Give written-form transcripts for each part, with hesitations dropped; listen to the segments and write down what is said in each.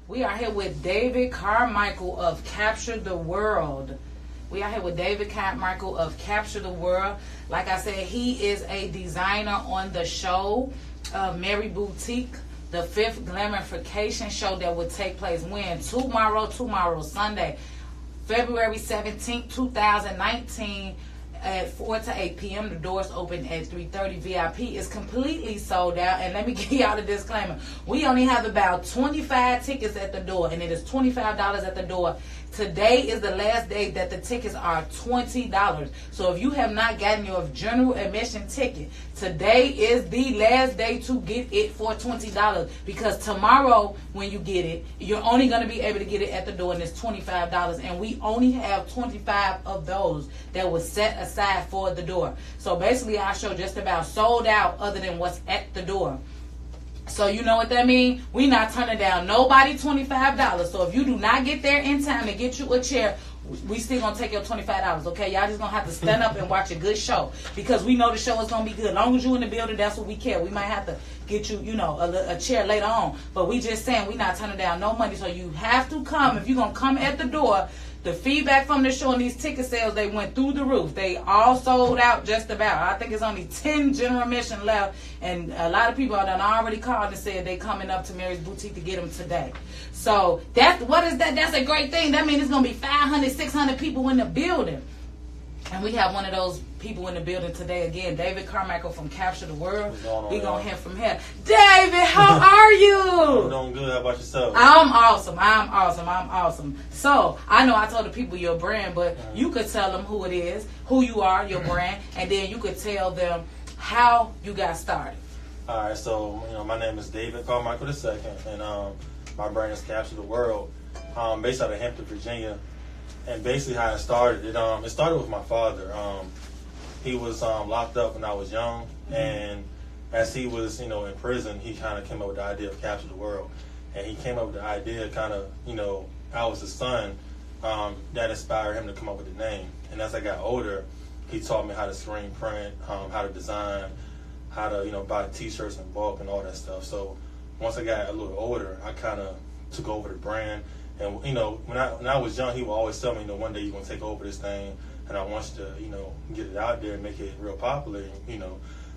We are here with David Carmichael of Capture the World. We are here with David Carmichael of Capture the World. Like I said, he is a designer on the show, Mary Boutique, the 5th Glamorification show that will take place when? Tomorrow, Sunday, February 17th, 2019, at 4 to 8 p.m. The doors open at 3:30. VIP is completely sold out. And let me give y'all the disclaimer. We only have about 25 tickets at the door, and it is $25 at the door. Today is the last day that the tickets are $20. So if you have not gotten your general admission ticket, today is the last day to get it for $20. Because tomorrow, when you get it, you're only going to be able to get it at the door, and it's $25. And we only have 25 of those that was set aside for the door. So basically, our show just about sold out other than what's at the door. So you know what that means? We not turning down nobody $25. So if you do not get there in time to get you a chair, we still gonna take your $25, okay? Y'all just gonna have to stand up and watch a good show, because we know the show is gonna be good. As long as you in the building, that's what we care. We might have to get you, a chair later on, but we just saying we not turning down no money. So you have to come. If you're gonna come at the door, the feedback from the show and these ticket sales, they went through the roof. They all sold out just about. I think it's only 10 general admission left, and a lot of people have already called and said they coming up to Mary's Boutique to get them today. So what is that? That's a great thing. That means it's going to be 500, 600 people in the building. And we have one of those people in the building today again, David Carmichael from Capture the World. We're going to hear from him. David, how are you? I'm doing good. How about yourself? I'm awesome. So, I know I told the people your brand, but you could tell them who it is, who you are, your brand, and then you could tell them how you got started. All right, so, my name is David Carmichael II, and my brand is Capture the World, based out of Hampton, Virginia. And basically how it started, it started with my father. He was locked up when I was young, and as he was, in prison, he kind of came up with the idea of Capture the World. And he came up with the idea I was his son, that inspired him to come up with the name. And as I got older, he taught me how to screen print, how to design, how to, buy t-shirts in bulk and all that stuff. So once I got a little older, I kind of took over the brand. And, when I was young, he would always tell me, one day you're going to take over this thing, and I want you to, get it out there and make it real popular,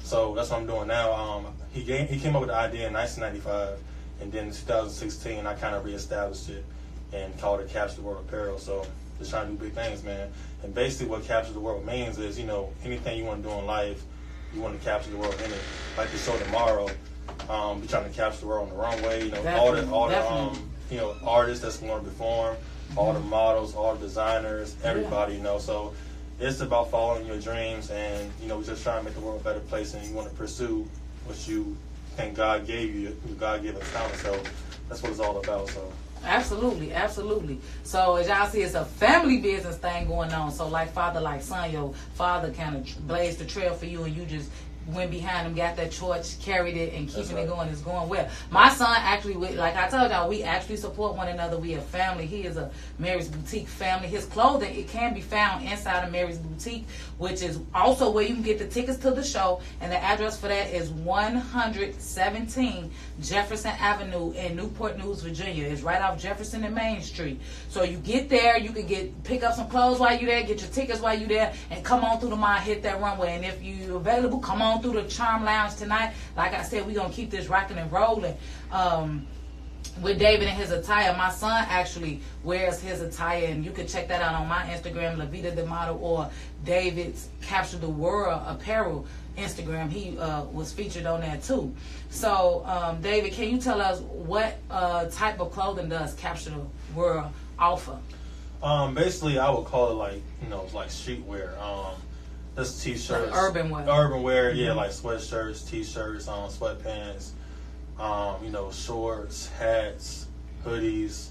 So that's what I'm doing now. He came up with the idea in 1995, and then in 2016, I kind of reestablished it and called it Capture the World Apparel. So just trying to do big things, man. And basically what Capture the World means is, anything you want to do in life, you want to capture the world in it. Like the show tomorrow, we're trying to capture the world on the runway, all the artists that's going to perform, all the models, all the designers, everybody, So it's about following your dreams, and, we're just trying to make the world a better place, and you want to pursue what you think God gave you, God-given talent. So that's what it's all about, so. Absolutely. So as y'all see, it's a family business thing going on. So like father, like son, your father kind of blazed the trail for you, and you just went behind him, got that torch, carried it, and keeping it going. It's going well. My son actually, like I told y'all, we actually support one another. We a family. He is a Mary's Boutique family. His clothing, it can be found inside of Mary's Boutique, which is also where you can get the tickets to the show. And the address for that is 117 Jefferson Avenue in Newport News, Virginia. It's right off Jefferson and Main Street. So you get there, you can pick up some clothes while you're there, get your tickets while you're there, and come on through the mall, hit that runway. And if you're available, come on through the Charm Lounge tonight. Like I said, we're going to keep this rocking and rolling with David and his attire. My son actually wears his attire, and you can check that out on my Instagram, Levita the model, or David's Capture the World Apparel Instagram. He was featured on that too. So David, can you tell us what type of clothing does Capture the World offer? Basically, I would call it like streetwear. That's t-shirts, like urban wear, yeah, like sweatshirts, t-shirts, sweatpants, shorts, hats, hoodies,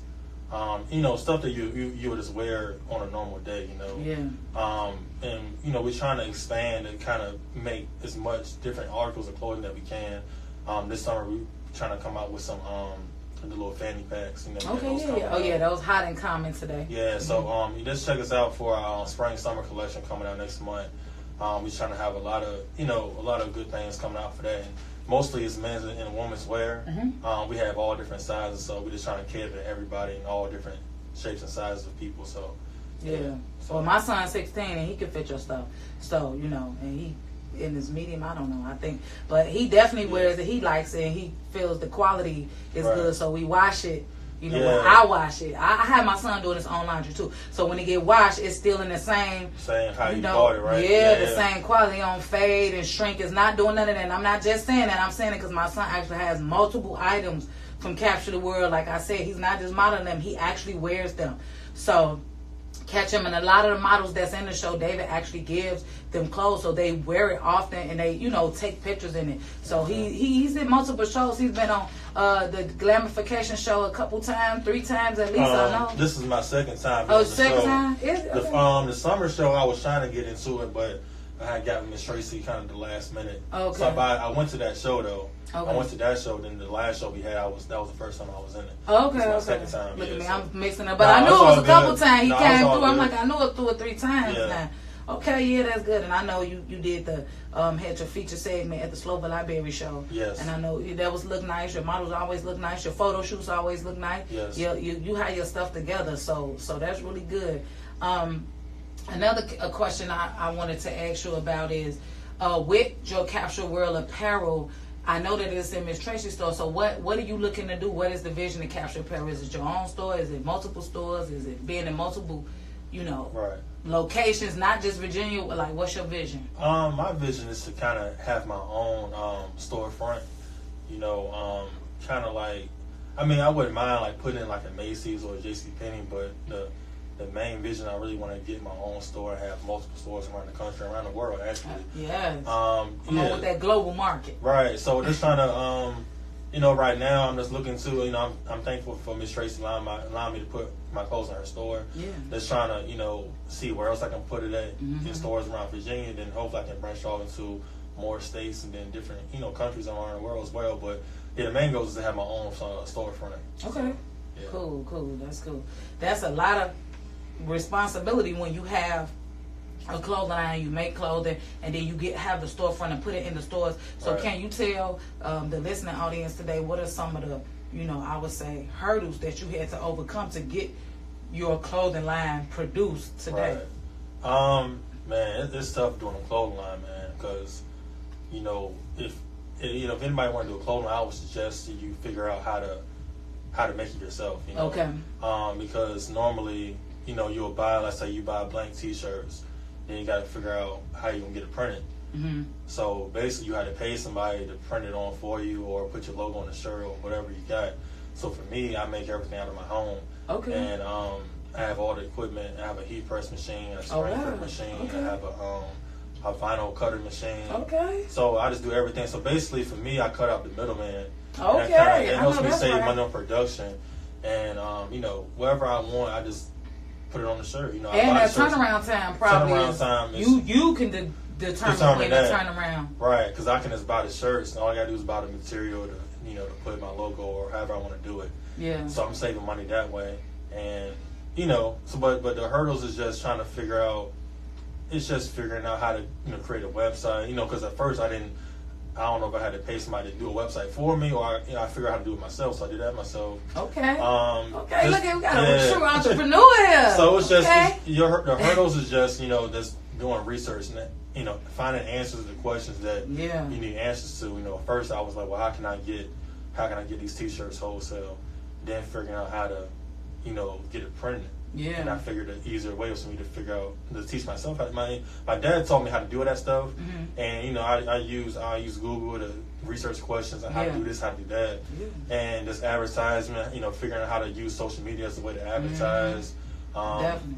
stuff that you would just wear on a normal day, Yeah. And we're trying to expand and kind of make as much different articles of clothing that we can. This summer we're trying to come out with some the little fanny packs. Okay, yeah. Oh yeah, that was hot and common today. Yeah, so you just check us out for our spring summer collection coming out next month. We're trying to have a lot of good things coming out for that. And mostly it's men's and women's wear. We have all different sizes, so we're just trying to cater to everybody in all different shapes and sizes of people. So yeah. So, well, my son's 16 and he can fit your stuff. So and he in his medium, I don't know, I think, but he definitely wears it. He likes it and he feels the quality is good. So we wash it. When I wash it, I have my son doing his own laundry too. So when it get washed, it's still in the same how you bought it, right? The same quality, on fade and shrink. It's not doing none of that. And I'm not just saying that. I'm saying it because my son actually has multiple items from Capture the World. Like I said, he's not just modeling them; he actually wears them. So catch him, and a lot of the models that's in the show, David actually gives them clothes, so they wear it often and they take pictures in it. So he's in multiple shows. He's been on the Glamorification show a couple times, 3 times at least. I know this is my second time. Second time. The summer show I was trying to get into it, but I had gotten Miss Tracy kind of the last minute. Okay. So I went to that show though. Okay. I went to that show. Then the last show we had, that was the first time I was in it. Okay. This is my second time. Look at me, I'm mixing it, but I knew it was a couple times he came through. I'm like, I knew it 2 or 3 times now. Okay, yeah, that's good. And I know you did the had your feature segment at the Slovak Library show. Yes. And I know that was look nice. Your models always look nice. Your photo shoots always look nice. Yes. You have your stuff together, so that's really good. Another question I wanted to ask you about is with your Capture World apparel. I know that it's in Miss Tracy's store. So what are you looking to do? What is the vision of Capture Apparel? Is it your own store? Is it multiple stores? Is it being in multiple, locations, not just Virginia? Like, what's your vision? My vision is to kind of have my own storefront. Kind of like, I wouldn't mind like putting in like a Macy's or a JCPenney, but the main vision, I really want to get my own store and have multiple stores around the country, around the world, actually. Yes. Come on with that global market. Right. So just trying to, right now I'm just looking to, I'm thankful for Miss Tracy allowing me to put my clothes in her store. Yeah. Just trying to, see where else I can put it at in stores around Virginia. Then hopefully I can branch off into more states and then different, countries around the world as well. But the main goal is to have my own storefront. Okay. Yeah. Cool. That's cool. That's a lot of responsibility when you have a clothing line, you make clothing, and then you have the storefront and put it in the stores. So Can you tell the listening audience today what are some of the, I would say, hurdles that you had to overcome to get your clothing line produced today? Right. Man, it's tough doing a clothing line, man, because if anybody want to do a clothing line, I would suggest that you figure out how to make it yourself. Okay. Because normally, you'll buy, let's say you buy blank T-shirts, then you got to figure out how you're going to get it printed. Mm-hmm. So basically you had to pay somebody to print it on for you or put your logo on the shirt or whatever you got. So for me, I make everything out of my home. Okay. And I have all the equipment. I have a heat press machine, a screen print machine. Okay. I have a vinyl cutter machine. Okay. So I just do everything. So basically for me, I cut out the middleman. Okay. It helps me save money on production. And, wherever I want, I just put it on the shirt. And that turnaround time probably you can determine when to turn around. Right, because I can just buy the shirts, and all I got to do is buy the material to to put my logo or however I want to do it. Yeah. So I'm saving money that way, and but the hurdles is just trying to figure out. It's just figuring out how to create a website. Because at first I don't know if I had to pay somebody to do a website for me, or I figured out how to do it myself, so I did that myself. Okay. Okay. Look, we got a true entrepreneur here. So it's just the hurdles is just just doing research and finding answers to the questions that you need answers to. At first I was like, well, how can I get these T-shirts wholesale? Then figuring out how to get it printed. Yeah. And I figured the easier way was for me to figure out to teach myself how to. My dad taught me how to do that stuff, and I use Google to research questions on how to do this, how to do that, and just advertisement. Figuring out how to use social media as a way to advertise.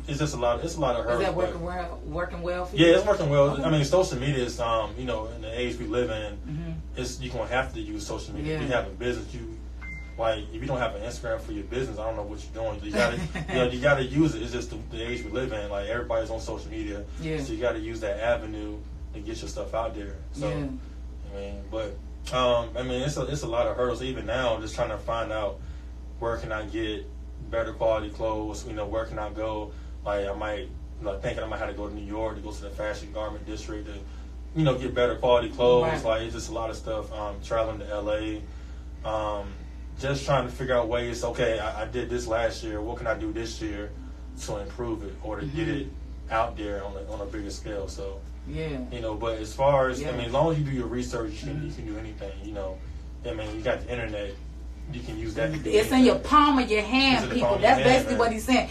It's just a lot. It's a lot of hurdles. Is that working well for you? you? Yeah, it's working well. Okay. Social media is in the age we live in, you're gonna have to use social media. If you have a business, if you don't have an Instagram for your business, I don't know what you're doing. You gotta, you gotta use it. It's just the age we live in. Like everybody's on social media, so you gotta use that avenue to get your stuff out there. So, it's a lot of hurdles even now. Just trying to find out where can I get better quality clothes. Where can I go? Like I might thinking I might have to go to New York to go to the fashion garment district to, get better quality clothes. Right. Like, it's just a lot of stuff. Traveling to LA, just trying to figure out ways. Okay, I did this last year. What can I do this year to improve it or to get it out there on a bigger scale? So yeah, but as far as yeah. as long as you do your research, you can do anything. You got the internet. You can use that. It's in your palm of your hand, people. That's basically what he's saying.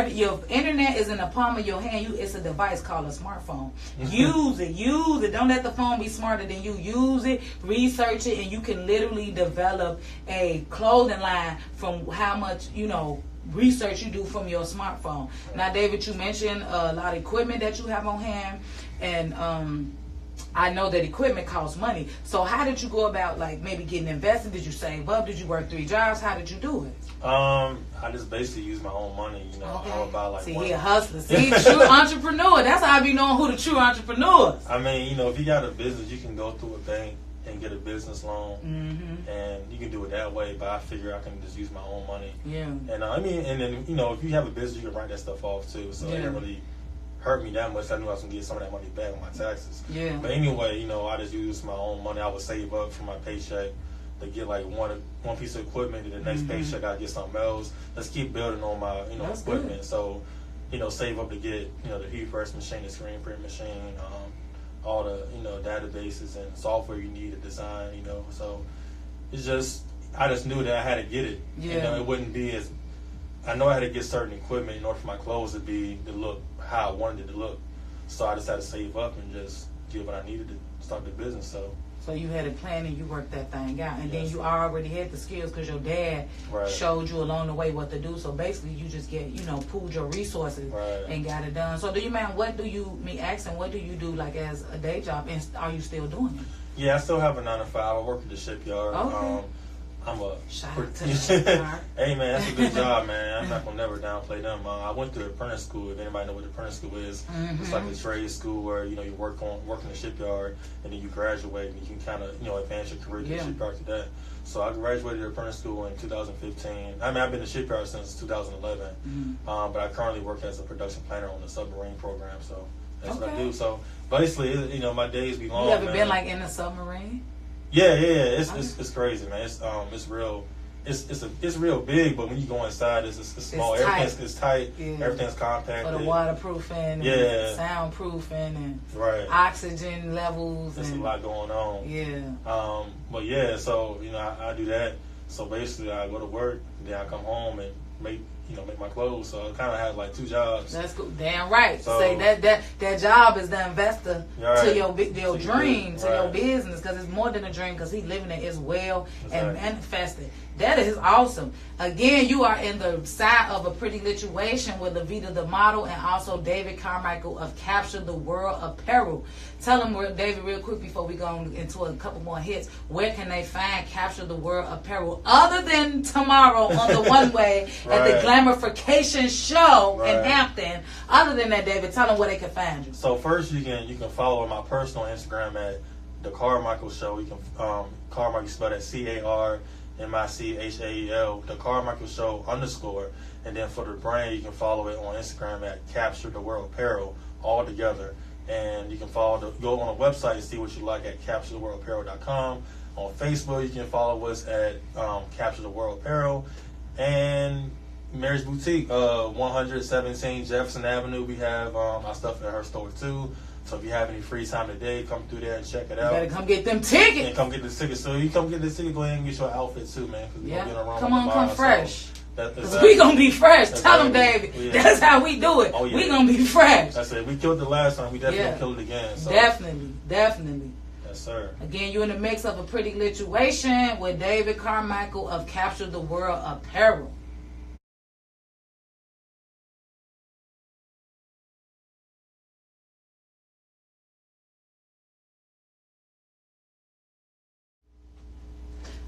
Your internet is in the palm of your hand. It's a device called a smartphone. Use it. Don't let the phone be smarter than you. Use it, research it, and you can literally develop a clothing line from how much, research you do from your smartphone. Now, David, you mentioned a lot of equipment that you have on hand, and I know that equipment costs money. So how did you go about, like, maybe getting invested? Did you save up? Did you work 3 jobs? How did you do it? I just basically use my own money. Okay. I would buy like. See, he a hustler. See, true entrepreneur. That's how I be knowing who the true entrepreneurs. I mean, if you got a business, you can go through a bank and get a business loan, and you can do it that way. But I figure I can just use my own money. Yeah. And and then if you have a business, you can write that stuff off too. So it didn't really hurt me that much. I knew I was gonna get some of that money back on my taxes. Yeah. But anyway, I just used my own money. I would save up from my paycheck to get like one piece of equipment, and the next paycheck I get something else. Let's keep building on my That's equipment. good. So save up to get the heat press machine, the screen print machine, all the databases and software you need to design. So it's just I just knew that I had to get it. Yeah. It wouldn't be as I know I had to get certain equipment in order for my clothes to look how I wanted it to look. So I just had to save up and just get what I needed to start the business. So you had a plan and you worked that thing out, and then you already had the skills because your dad showed you along the way what to do. So basically, you just pooled your resources and got it done. So what do you do like as a day job, and are you still doing it? Yeah, I still have a 9 to 5. I work at the shipyard. Okay. I'm a shout out to the shipyard. Hey man, that's a good job, man. I'm not gonna never downplay them. I went to apprentice school. If anybody know what the apprentice school is, it's like a trade school where you work in the shipyard, and then you graduate and you can kind of advance your career to the shipyard to that. So I graduated apprentice school in 2015. I've been in the shipyard since 2011, but I currently work as a production planner on the submarine program. So that's what I do. So basically, my days be long. You ever been like in a submarine? Yeah. It's crazy, man. It's real. It's real big, but when you go inside, it's small. Everything's tight. Yeah. Everything's compacted. For the waterproofing, and soundproofing, and oxygen levels. There's a lot going on. Yeah. But yeah, so I do that. So basically, I go to work, then I come home and make my clothes. So I kind of have like 2 jobs. That's cool. Damn right. So, say that job is the investor to your dream, to your business, because it's more than a dream, because he's living it as well and manifested. That is awesome. Again, you are in the side of a pretty situation with Levita the model, and also David Carmichael of Capture the World Apparel. Tell them, David, real quick before we go into a couple more hits, where can they find Capture the World Apparel other than tomorrow on the one way at the Glamorification show in Hampton? Other than that, David, tell them where they can find you. So first, you can follow my personal Instagram at the Carmichael Show. You can Carmichael spelled at CARMICHAEL, the Carmichael Show _. And then for the brand, you can follow it on Instagram at Capture the World Apparel, all together. And you can go on a website and see what you like at CaptureTheWorldApparel.com. On Facebook, you can follow us at Capture the World Apparel. And Mary's Boutique, 117 Jefferson Avenue. We have our stuff at her store too. So if you have any free time today, come through there and check it out. You better come get them tickets. And come get the tickets. So you come get the ticket, go ahead and get your outfit too, man. Come fresh. Because we going to be fresh. Tell them, David. Yeah. That's how we do it. Oh, yeah. We going to be fresh. That's it. We killed it last time. We definitely going to kill it again. So. Definitely. Yes, sir. Again, you're in the mix of a pretty situation with David Carmichael of Capture the World Apparel.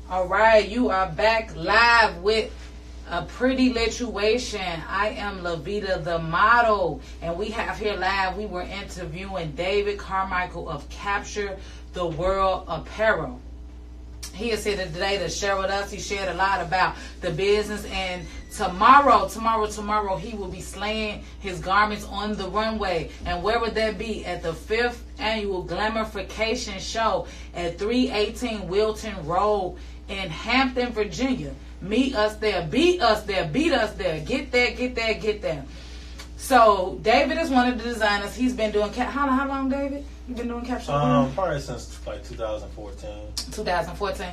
All right, you are back live with a pretty situation. I am Levita the model, and we have here live, we were interviewing David Carmichael of Capture the World Apparel. He is here today to share with us. He shared a lot about the business, and Tomorrow, he will be slaying his garments on the runway. And where would that be? At the 5th annual Glamorification Show at 318 Wilton Road in Hampton, Virginia. Meet us there. Beat us there. Beat us there. Get there. So, David is one of the designers. He's been doing... How long, David? You've been doing Capture the World? Probably since, 2014. 2014.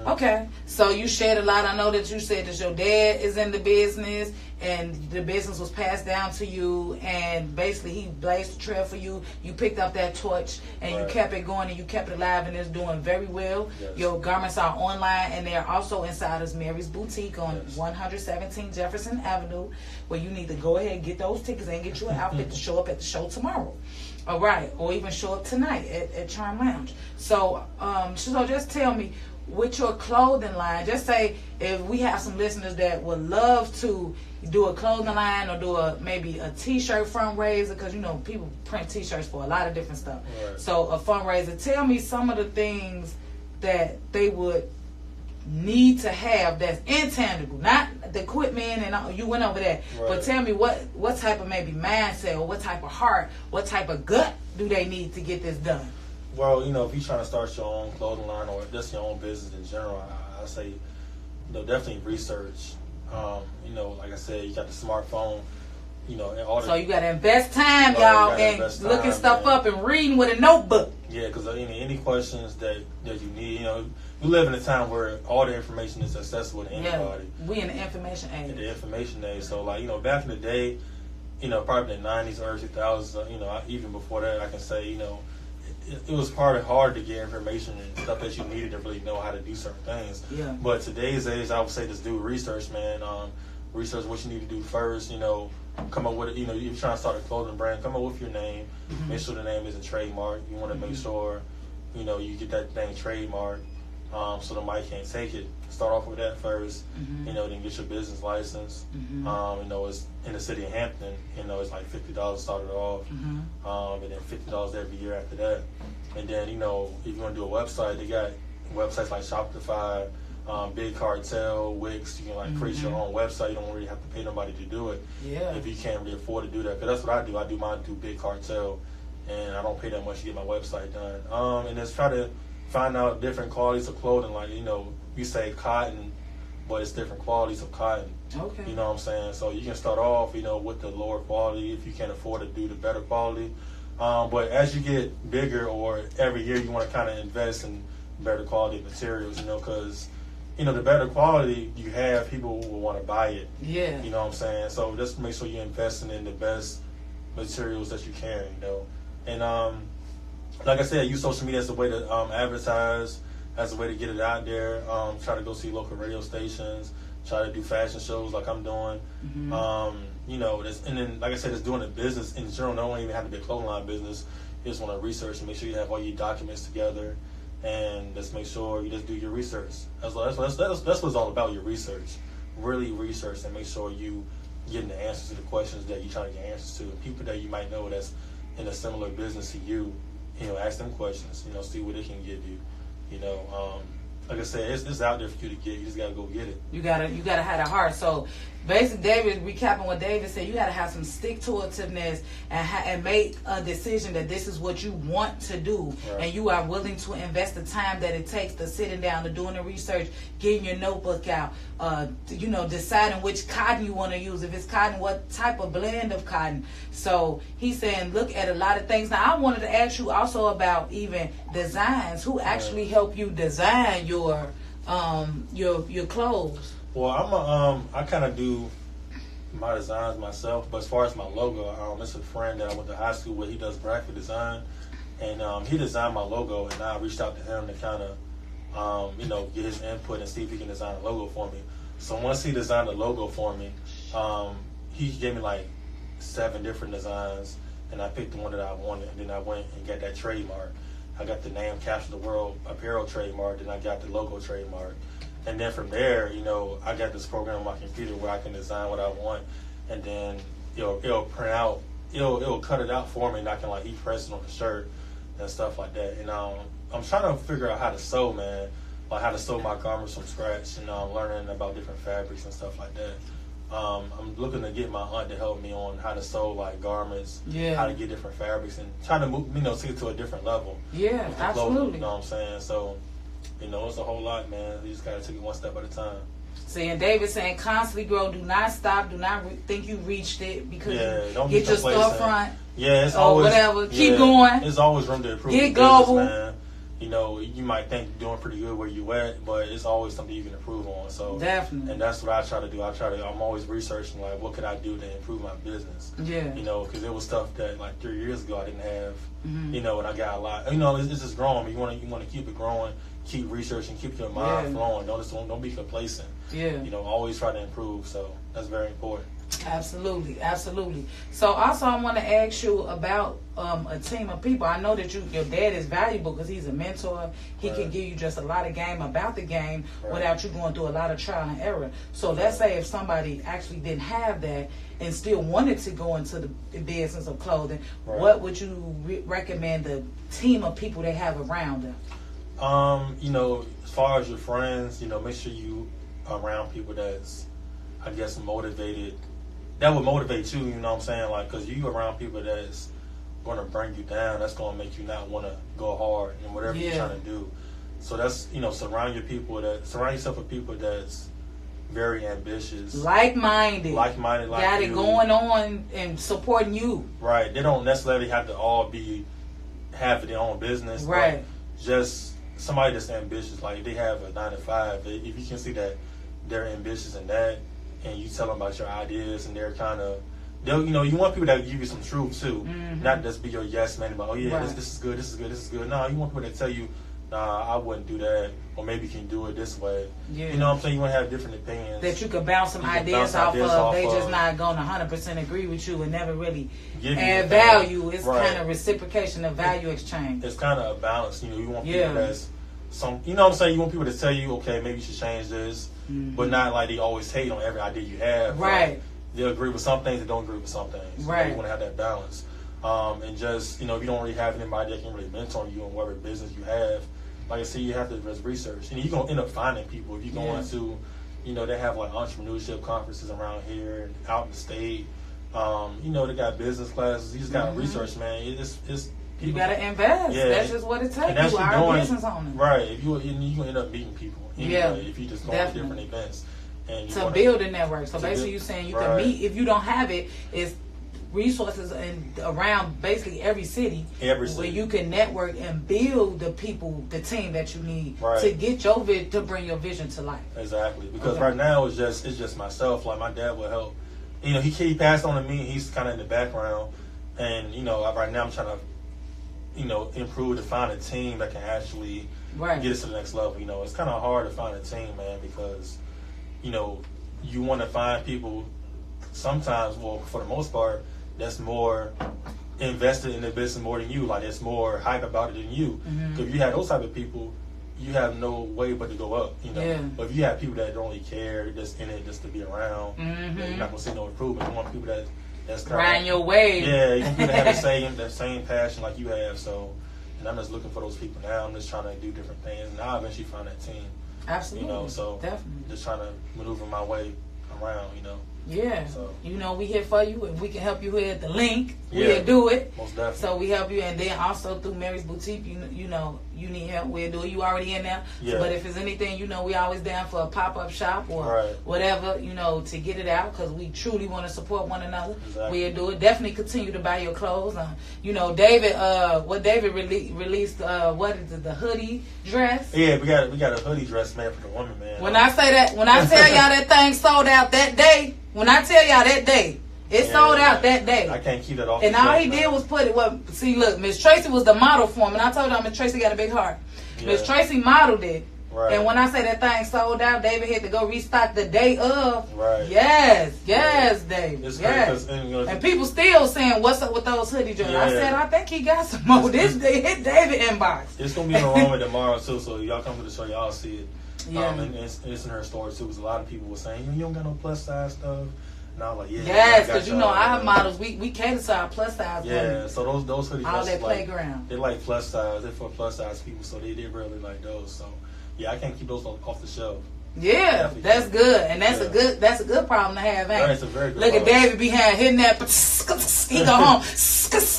Okay. So, you shared a lot. I know that you said that your dad is in the business, and the business was passed down to you, and basically, he blazed the trail for you. You picked up that torch, and you kept it going, and you kept it alive, and it's doing very well. Yes. Your garments are online, and they're also inside of Mary's Boutique on 117 Jefferson Avenue, where you need to go ahead and get those tickets and get you an outfit to show up at the show tomorrow. All right, or even show up tonight at Charm Lounge. So, so just tell me, with your clothing line, just say if we have some listeners that would love to do a clothing line or do maybe a t-shirt fundraiser, because people print t-shirts for a lot of different stuff. Right. So a fundraiser. Tell me some of the things that they would need to have that's intangible, not the equipment and all, you went over that. Right. But tell me what type of maybe mindset or what type of heart, what type of gut do they need to get this done? Well, if you're trying to start your own clothing line or just your own business in general, I say, definitely research. Like I said, you got the smartphone, So you got to invest time, y'all, and looking stuff up and reading with a notebook. Yeah, because any questions that you need, we live in a time where all the information is accessible to anybody. Yeah, we in the information age. In the information age. So, back in the day, probably in the 90s, early 2000s, even before that, I can say, it was probably hard to get information and stuff that you needed to really know how to do certain things. Yeah. But today's age, I would say just do research, man. Research what you need to do first, come up with it. If you're trying to start a clothing brand, come up with your name. Mm-hmm. Make sure the name isn't trademarked. You want to make sure, you get that thing trademarked so the mic can't take it. Start off with that first, then get your business license. It's in the city of Hampton, it's like $50 started off, and then $50 every year after that. And then, if you want to do a website, they got websites like Shopify, Big Cartel, Wix. You can create your own website. You don't really have to pay nobody to do it. Yeah. If you can't really afford to do that, because that's what I do. I do mine through Big Cartel, and I don't pay that much to get my website done. And just try to find out different qualities of clothing. Like you say cotton, but it's different qualities of cotton. Okay. You know what I'm saying? So you can start off, with the lower quality if you can't afford to do the better quality. But as you get bigger, or every year, you want to kind of invest in better quality materials, because the better quality you have, people will want to buy it. Yeah. You know what I'm saying? So just make sure you're investing in the best materials that you can, And like I said, use social media as a way to advertise, as a way to get it out there. Try to go see local radio stations. Try to do fashion shows like I'm doing. And then, like I said, just doing a business in general. Don't even have to be a clothing line business. You just want to research and make sure you have all your documents together, and just make sure you just do your research. That's what it's all about. Your research, really research, and make sure you getting the answers to the questions that you're trying to get answers to. And people that you might know that's in a similar business to you, ask them questions. See what they can give you. Like I said, it's out there for you to get. You just gotta go get it. You gotta have a heart. So basically, David, recapping what David said, you gotta have some stick-to-itiveness and make a decision that this is what you want to do, right. And you are willing to invest the time that it takes to sitting down, to doing the research, getting your notebook out, deciding which cotton you want to use. If it's cotton, what type of blend of cotton. So he's saying, look at a lot of things. Now, I wanted to ask you also about even designs. Who actually help you design your clothes? Well, I kind of do my designs myself, but as far as my logo, it's a friend that I went to high school with. He does graphic design, and he designed my logo, and I reached out to him to kind of, get his input and see if he can design a logo for me. So once he designed the logo for me, he gave me like 7 different designs, and I picked the one that I wanted, and then I went and got that trademark. I got the name Capture the World apparel trademark, then I got the logo trademark. And then from there, I got this program on my computer where I can design what I want, and then it'll print out, it'll cut it out for me, and I can like e-press it on the shirt and stuff like that. And I'm trying to figure out how to sew, man, like how to sew my garments from scratch, and learning about different fabrics and stuff like that. I'm looking to get my aunt to help me on how to sew like garments, Yeah. how to get different fabrics, and trying to move, take it to a different level. Yeah, with the absolutely. clothing, you know what I'm saying? So, it's a whole lot, man. You just gotta take it one step at a time. See, and David saying constantly grow. Do not stop. Do not think you reached it because you don't get be your complacent. storefront. Yeah, it's or always whatever. Keep going. There's always room to improve. Get the business, global. man. You might think you're doing pretty good where you at, but it's always something you can improve on. So Definitely. and that's what I try to do. I'm always researching like what could I do to improve my business. Yeah. Because it was stuff that like 3 years ago I didn't have. Mm-hmm. And I got a lot. It's just growing. You want to keep it growing, keep researching, keep your mind flowing. Don't be complacent. Yeah. Always try to improve. So that's very important. Absolutely, absolutely. So also I want to ask you about a team of people. I know that your dad is valuable because he's a mentor. He can give you just a lot of game about the game without you going through a lot of trial and error. So let's say if somebody actually didn't have that and still wanted to go into the business of clothing, what would you recommend the team of people they have around them? As far as your friends, make sure you are around people that's, I guess, motivated. That would motivate you, you know what I'm saying? Like, because you around people that's going to bring you down, that's going to make you not want to go hard in whatever you're trying to do. So that's, surround yourself with people that's very ambitious. Like-minded like got it going on and supporting you. Right. They don't necessarily have to all have their own business. Right. But just somebody that's ambitious. Like, they have a 9 to 5. If you can see that they're ambitious in that, and you tell them about your ideas, and they're kind of, you want people that give you some truth too, not just be your yes man about, this is good, this is good, this is good. No, you want people that tell you, nah, I wouldn't do that, or maybe you can do it this way. Yeah. You know what I'm saying? You want to have different opinions. That you could bounce some ideas off of. They just not going to 100% agree with you and never really add value. It's kind of reciprocation of value exchange. It's kind of a balance. You want people that's you know what I'm saying? You want people to tell you, okay, maybe you should change this, but not like they always hate on every idea you have. Right. Like, they'll agree with some things, they don't agree with some things. Right. You want to have that balance. And just, if you don't really have anybody that can really mentor you in whatever business you have, like I said, you have to just research. And you're going to end up finding people. If you're going to, they have like entrepreneurship conferences around here and out in the state. They got business classes. You just got to research, man. It's you gotta invest. Yeah, that's just what it takes. You are a business owner, right? If you gonna end up meeting people anyway. If you just go to different events and to build a network. So basically, you're saying you can meet. If you don't have it, it's resources around basically every city where you can network and build the people, the team that you need to get to bring your vision to life. Exactly, because right now it's just myself. Like my dad will help. He passed on to me. He's kind of in the background, and right now I'm trying to. Improve to find a team that can actually get us to the next level. It's kind of hard to find a team, man, because, you want to find people sometimes, well, for the most part, that's more invested in the business more than you. Like, it's more hype about it than you. Because if you have those type of people, you have no way but to go up, But if you have people that don't really care, just in it just to be around, then you're not going to see no improvement. You want people that's riding your wave. Yeah, you want people to have that same passion like you have. So, and I'm just looking for those people now. I'm just trying to do different things, and I'll eventually find that team. Absolutely. So definitely just trying to maneuver my way around. Yeah. So, we here for you. If we can help you here at the link, yeah, we'll do it. Most definitely. So we help you, and then also through Mary's Boutique, you need help, we'll do it. You already in there. Yeah. But if it's anything, we always down for a pop-up shop or whatever, to get it out, because we truly want to support one another. Exactly. We'll do it. Definitely continue to buy your clothes. David, what David released, what is it, the hoodie dress? Yeah, we got a hoodie dress, man, for the women, man. When I tell y'all that thing sold out that day, it sold out that day. I can't keep that off. And all he did was put it. Look, Miss Tracy was the model for him, and I told y'all Miss Tracy got a big heart. Yeah. Miss Tracy modeled it. Right. And when I say that thing sold out, David had to go restock the day of. Right. Yes, David. It's yes. And people still saying, "What's up with those hoodie joints?" I said, "I think he got some more." This day hit David inbox. It's gonna be in Roma tomorrow too, so y'all come to the show, y'all see it. Yeah. And it's in her store too, because a lot of people were saying, "You don't got no plus size stuff." And I was like, yes, because our models, we cater to our plus size. Yeah, women. so those hoodies, all that playground. They like plus size. They're for plus size people, so they really like those. So yeah, I can't keep those off the shelf. Yeah, that's good, and that's a good problem to have. Ain't That's a very good Look problem. at David behind hitting that. He go home,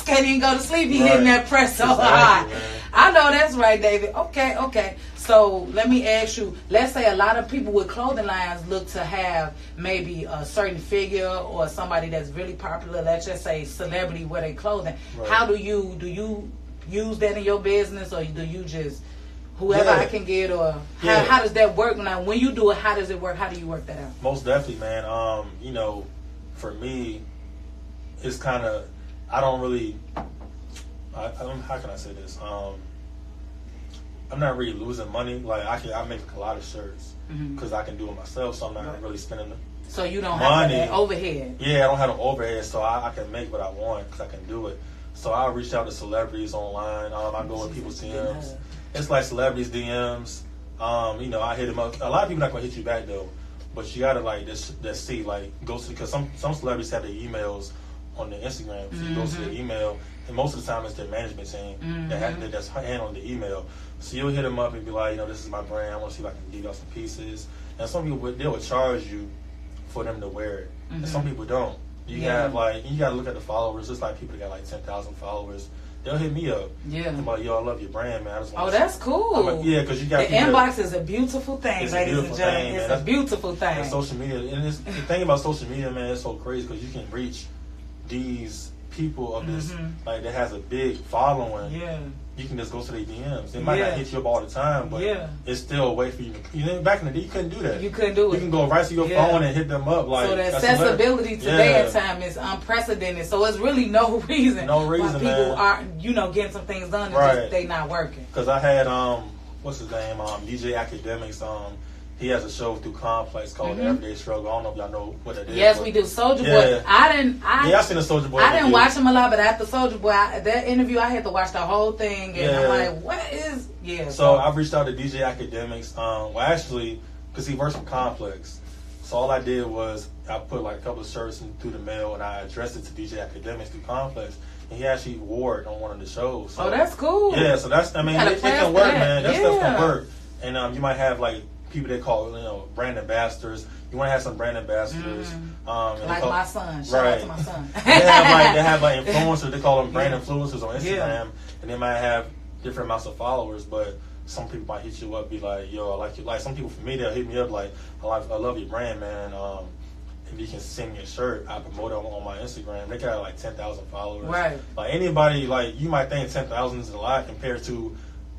can't even go to sleep. He hitting that press so hard. Man. I know that's right, David. Okay. So let me ask you. Let's say a lot of people with clothing lines look to have maybe a certain figure or somebody that's really popular. Let's just say celebrity wear their clothing. Right. How do you use that in your business, or do you just whoever I can get, or how does that work? Now, when you do it, how does it work? How do you work that out? Most definitely, man. For me, it's kind of, I don't really, how can I say this? I'm not really losing money. Like I make a lot of shirts because I can do it myself, so I'm not really spending So you don't money. have that overhead. Yeah, I don't have an overhead, so I can make what I want because I can do it. So I reach out to celebrities online. I go with people's DMs. It's like celebrities DMs. I hit them up. A lot of people not gonna hit you back though, but you gotta like just see, like, go to, because some celebrities have their emails on their Instagram. So you go to their email, and most of the time it's their management team that's handling the email. So you'll hit them up and be like, this is my brand. I want to see if I can give y'all some pieces. And some people they will charge you for them to wear it, and some people don't. You have you gotta look at the followers. It's like people that got like 10,000 followers. They'll hit me up. Yeah. I'm like, yo, I love your brand, man. I just want that's cool. Like, yeah, because you got the inbox is a beautiful thing, ladies and gentlemen. It's a beautiful thing. And social media, and the thing about social media, man, it's so crazy because you can reach these people of this that has a big following. Yeah. You can just go to their DMs. They might not hit you up all the time, but it's still a way for you to. Back in the day, you couldn't do that. You couldn't do it. You can go right to your phone and hit them up. Like, so the accessibility today at time is unprecedented. So it's really no reason why people aren't, getting some things done. It's just they not working. Because I had what's his name? DJ Academics. He has a show through Complex called The Everyday Struggle. I don't know if y'all know what that is. Yes, we do. Soulja Boy. I seen the Soulja Boy. I didn't watch him a lot, but after Soulja Boy, that interview, I had to watch the whole thing, and I'm like, what is? Yeah. So I reached out to DJ Academics. Actually, because he works for Complex. So all I did was I put like a couple of shirts through the mail, and I addressed it to DJ Academics through Complex, and he actually wore it on one of the shows. So, that's cool. Yeah. So that's, it can work, man. That stuff can work, and you might have like people they call brand ambassadors. You want to have some brand ambassadors, like my son. Shout out to my son. they have like influencers. They call them brand influencers on Instagram, and they might have different amounts of followers. But some people might hit you up, be like, "Yo, I like you." Like some people for me, they'll hit me up like, "I love your brand, man. If you can send me a shirt, I promote it on my Instagram." They got like 10,000 followers. Right. Like anybody, like you might think 10,000 is a lot compared to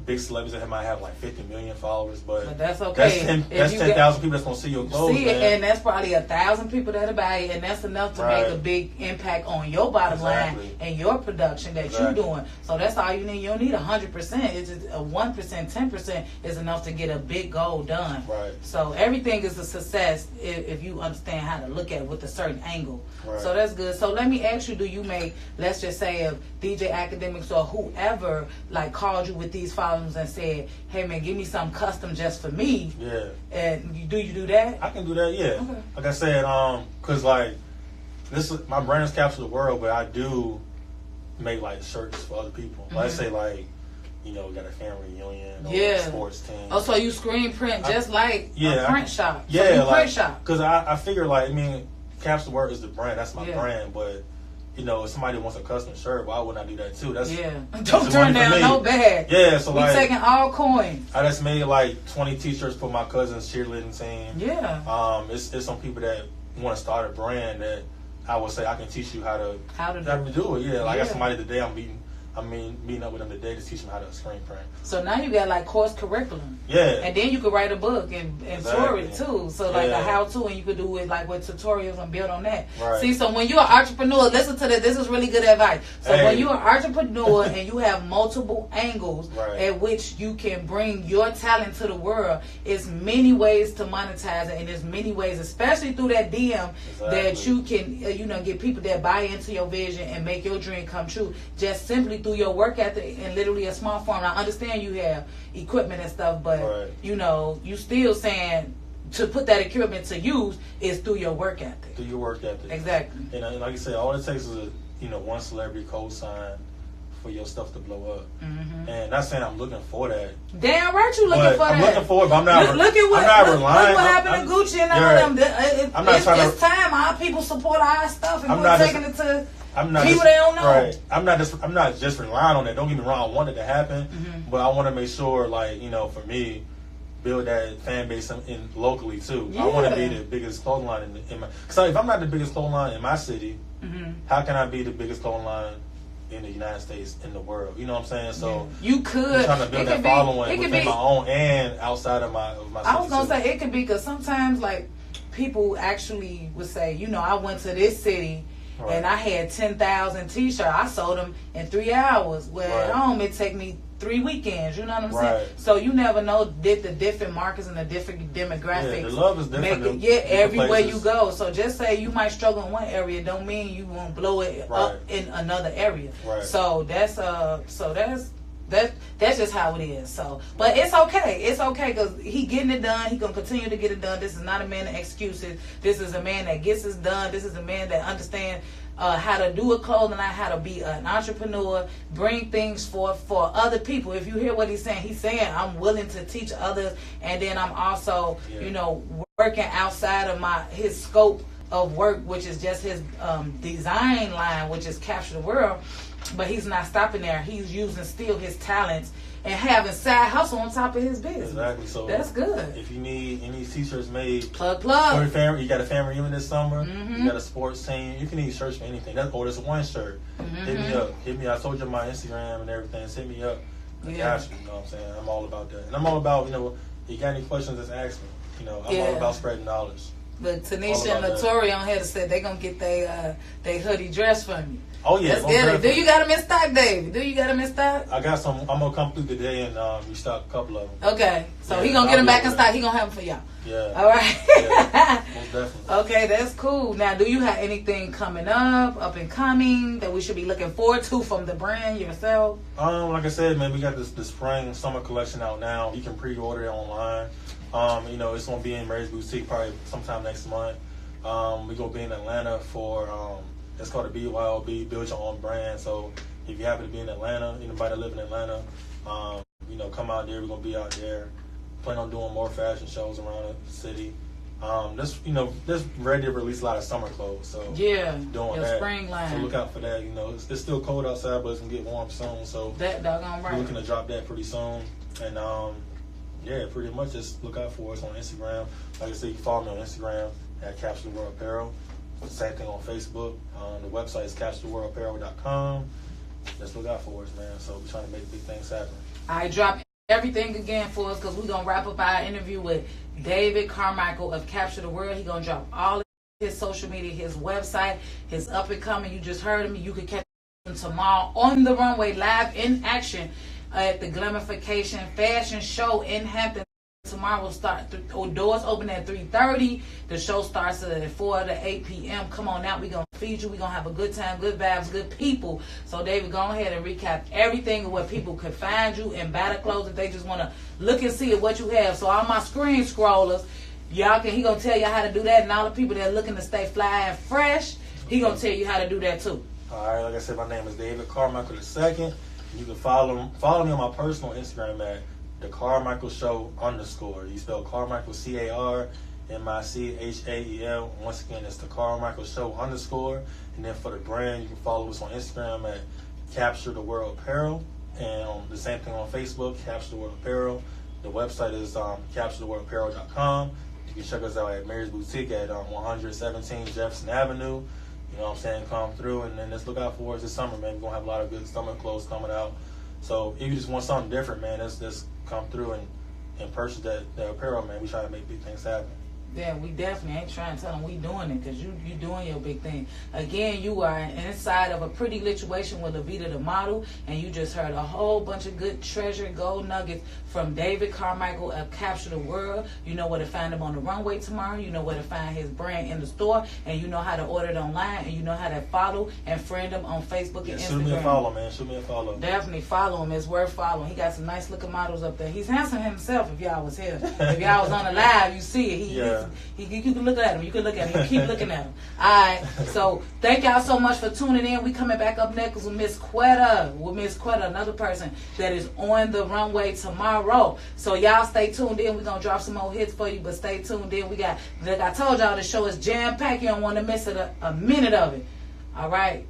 big celebrities that might have like 50 million followers, but that's okay. That's 10,000 people that's gonna see your clothes. And that's probably 1,000 people that'll buy it, and that's enough to make a big impact on your bottom line and your production that you're doing. So that's all you need. You don't need 100%. It's just a 1%, 10% is enough to get a big goal done. Right. So everything is a success if you understand how to look at it with a certain angle. Right. So that's good. So let me ask you: do you make, let's just say, if DJ Academics or whoever like called you with these followers and said, "Hey man, give me something custom just for me"? Yeah. And do you do that? I can do that. Yeah. Okay. Like I said, cause like this is my brand is Capture the World, but I do make like shirts for other people. Let's say like, we got a family reunion or a sports team. Oh, so you screen print just like a print shop? Yeah, so you print shop. Cause I figure Capture the World is the brand. That's my brand, but. If somebody wants a custom shirt, why wouldn't I do that too? Don't turn down no bag. Yeah, so we taking all coins. I just made like 20 T-shirts for my cousin's cheerleading team. Yeah. It's some people that want to start a brand that I would say I can teach you how to do it. Yeah, like I got somebody today I'm meeting up with them today to teach them how to screen print. So now you got like course curriculum. Yeah. And then you could write a book and tour it too. So like a how-to, and you could do it like with tutorials and build on that. Right. See, so when you're an entrepreneur, listen to this. This is really good advice. So when you're an entrepreneur and you have multiple angles at which you can bring your talent to the world, it's many ways to monetize it, and there's many ways, especially through that DM, that you can get people that buy into your vision and make your dream come true. Just simply through your work ethic and literally a small farm. I understand you have equipment and stuff, but you still saying to put that equipment to use is through your work ethic. Through your work ethic. Exactly. And like you said, all it takes is one celebrity co-sign for for your stuff to blow up. And not saying I'm looking for that. Damn right you looking for that. I'm looking for it, but I'm not. Look at what, I'm not relying. Look what happened to Gucci and all them. I'm not trying it's time our people support our stuff and we're taking it to people just, they don't know. Right. I'm not just relying on that. Don't get me wrong. I want it to happen, but I want to make sure, like, you know, for me, build that fan base in locally too. I want to be the biggest clothing line in my. So if I'm not the biggest clothing line in my city, how can I be the biggest clothing line in the United States, in the world? You know what I'm saying? So you could. I'm trying to build that following within my own and outside of my city. I was gonna say it could be because sometimes like people actually would say, you know, I went to this city. Right. And I had 10,000 T-shirts. I sold them in 3 hours. Well, at home it take me 3 weekends. You know what I'm saying? So you never know the different markets and the different demographics. Yeah, the love is different. Everywhere you go. So just say you might struggle in one area, don't mean you won't blow it up in another area. Right. So that's just how it is. So, but it's okay. It's okay because he getting it done. He gonna continue to get it done. This is not a man of excuses. This is a man that gets it done. This is a man that understands how to do a clothing line, how to be an entrepreneur, bring things for other people. If you hear what he's saying I'm willing to teach others, and then I'm also, you know, working outside of his scope of work, which is just his design line, which is Capture the World. But he's not stopping there. He's using still his talents and having side hustle on top of his business. Exactly. So that's good. If you need any T-shirts made, plug. You got a family reunion this summer. You got a sports team. You can need shirts for anything. There's one shirt. Hit me up. I told you my Instagram and everything. Hit me up. I got you. You know what I'm saying? I'm all about that, and I'm all about, you know, if you got any questions, just ask me. You know, I'm all about spreading knowledge. But Tanisha and Latoria on here said they gonna get they hoodie dress from you. Oh yeah, let's get it. Do you got them in stock, David? Do you got them in stock? I got some. I'm gonna come through today and restock a couple of them. Okay, so he gonna get them back in stock. He gonna have them for y'all. Yeah. All right. Yeah, most definitely. Okay, that's cool. Now, do you have anything coming up and coming that we should be looking forward to from the brand yourself? Like I said, man, we got the spring summer collection out now. You can pre-order it online. You know, it's gonna be in Mary's Boutique probably sometime next month. We're gonna be in Atlanta for it's called the BYOB, Build Your Own Brand. So if you happen to be in Atlanta, anybody that live in Atlanta, you know, come out there. We're gonna be out there. Plan on doing more fashion shows around the city. Just ready to release a lot of summer clothes. So doing that. Spring line. So look out for that. You know, it's still cold outside, but it's gonna get warm soon. So that doggone right. We're looking to drop that pretty soon. And pretty much just look out for us on Instagram. Like I said, you can follow me on Instagram at Capture the World Apparel. Same thing on Facebook. The website is capturetheworldapparel.com. Just look out for us, man. So we're trying to make big things happen. I drop everything again for us because we're going to wrap up our interview with David Carmichael of Capture the World. He's going to drop all of his social media, his website, his up and coming. You just heard him. You can catch him tomorrow on the runway, live in action at the Glamification Fashion Show in Hampton. Tomorrow will start. Doors open at 3:30. The show starts at 4 to 8 p.m. Come on out. We're going to feed you. We're going to have a good time, good vibes, good people. So, David, go ahead and recap everything of where people could find you and buy the clothes if they just want to look and see what you have. So, all my screen scrollers, he going to tell you how to do that. And all the people that are looking to stay fly and fresh, he going to tell you how to do that, too. All right. Like I said, my name is David Carmichael II. You can follow me on my personal Instagram at The Carmichael Show _. You spell Carmichael CARMICHAEL. Once again, it's The Carmichael Show _. And then for the brand, you can follow us on Instagram at Capture the World Apparel. And the same thing on Facebook, Capture the World Apparel. The website is capturetheworldapparel.com. You can check us out at Mary's Boutique at 117 Jefferson Avenue. You know what I'm saying? Come through, and then just look out for us this summer, man. We're going to have a lot of good summer clothes coming out. So if you just want something different, man, just come through and purchase that apparel, man. We try to make big things happen. Yeah, we definitely ain't trying to tell them we doing it because you doing your big thing. Again, you are inside of a pretty situation with Levita the model, and you just heard a whole bunch of good treasure, gold nuggets from David Carmichael of Capture the World. You know where to find him on the runway tomorrow. You know where to find his brand in the store, and you know how to order it online, and you know how to follow and friend him on Facebook and Instagram. Shoot me a follow, man. Shoot me a follow. Definitely follow him. It's worth following. He got some nice looking models up there. He's handsome himself if y'all was here. If y'all was on the live, you see it. You can look at him. You can look at him. You keep looking at him. All right. So thank y'all so much for tuning in. We coming back up next with Miss Quetta. With Miss Quetta, another person that is on the runway tomorrow. So y'all stay tuned in. We're going to drop some more hits for you, but stay tuned in. We got, like I told y'all, the show is jam-packed. You don't want to miss a minute of it. All right.